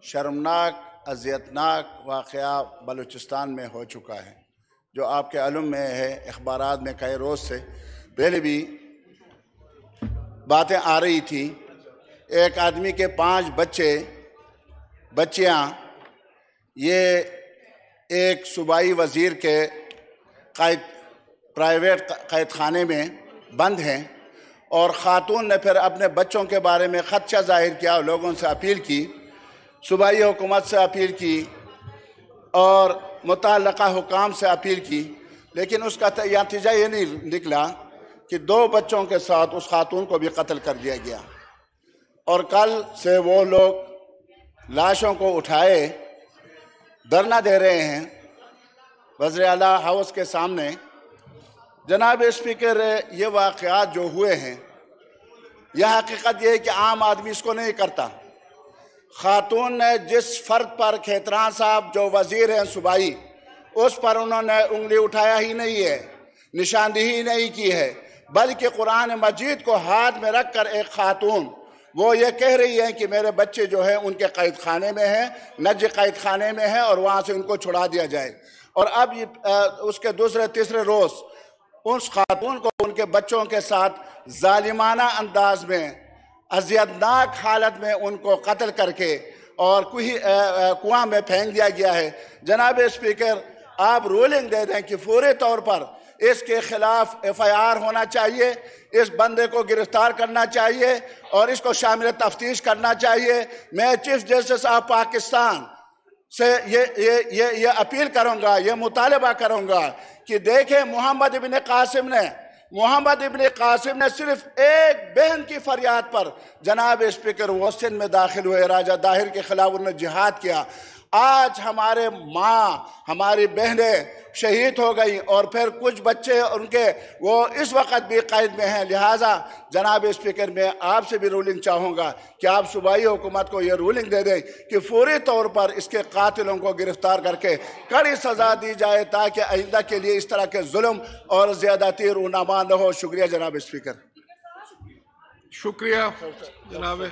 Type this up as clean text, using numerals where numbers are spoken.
شرمناک اذیتناک واقعہ بلوچستان میں ہو چکا ہے، جو آپ کے علم میں ہے۔ اخبارات میں کئی روز سے پہلے بھی باتیں آ رہی تھی۔ ایک آدمی کے 5 بچیاں یہ ایک صوبائی وزیر کے پرائیویٹ قید خانے میں بند ہیں، اور خاتون نے پھر اپنے بچوں کے بارے میں خدشہ ظاہر کیا، لوگوں سے اپیل کی، صوبائی حکومت سے اپیل کی اور متعلقہ حکام سے اپیل کی، لیکن اس کا نتیجہ یہ نہیں نکلا کہ 2 بچوں کے ساتھ اس خاتون کو بھی قتل کر دیا گیا۔ اور کل سے وہ لوگ لاشوں کو اٹھائے دھرنا دے رہے ہیں وزیر اعلیٰ ہاؤس کے سامنے۔ جناب اسپیکر، یہ واقعات جو ہوئے ہیں، یہ حقیقت یہ ہے کہ عام آدمی اس کو نہیں کرتا۔ خاتون نے جس فرد پر کھیتران صاحب جو وزیر ہیں صوبائی، اس پر انہوں نے انگلی اٹھایا ہی نہیں ہے، نشاندہی نہیں کی ہے، بلکہ قرآن مجید کو ہاتھ میں رکھ کر ایک خاتون وہ یہ کہہ رہی ہے کہ میرے بچے جو ہیں ان کے قید خانے میں ہیں، نجی قید خانے میں ہیں، اور وہاں سے ان کو چھڑا دیا جائے۔ اور اب اس کے دوسرے تیسرے روز اس خاتون کو ان کے بچوں کے ساتھ ظالمانہ انداز میں اذیتناک حالت میں ان کو قتل کر کے اور کنواں میں پھینک دیا گیا ہے۔ جناب اسپیکر، آپ رولنگ دے دیں کہ فوری طور پر اس کے خلاف FIR ہونا چاہیے، اس بندے کو گرفتار کرنا چاہیے اور اس کو شامل تفتیش کرنا چاہیے۔ میں چیف جسٹس آف پاکستان سے یہ اپیل کروں گا، یہ مطالبہ کروں گا کہ دیکھیں محمد ابن قاسم نے صرف ایک بہن کی فریاد پر جناب اسپیکر وہ سندھ میں داخل ہوئے، راجہ داہر کے خلاف انہوں نے جہاد کیا۔ آج ہمارے ماں، ہماری بہنیں شہید ہو گئی، اور پھر کچھ بچے ان کے وہ اس وقت بھی قید میں ہیں۔ لہٰذا جناب اسپیکر، میں آپ سے بھی رولنگ چاہوں گا کہ آپ صوبائی حکومت کو یہ رولنگ دے دیں کہ فوری طور پر اس کے قاتلوں کو گرفتار کر کے کڑی سزا دی جائے، تاکہ آئندہ کے لیے اس طرح کے ظلم اور زیادتی رونما نہ ہو۔ شکریہ جناب اسپیکر۔ شکریہ جناب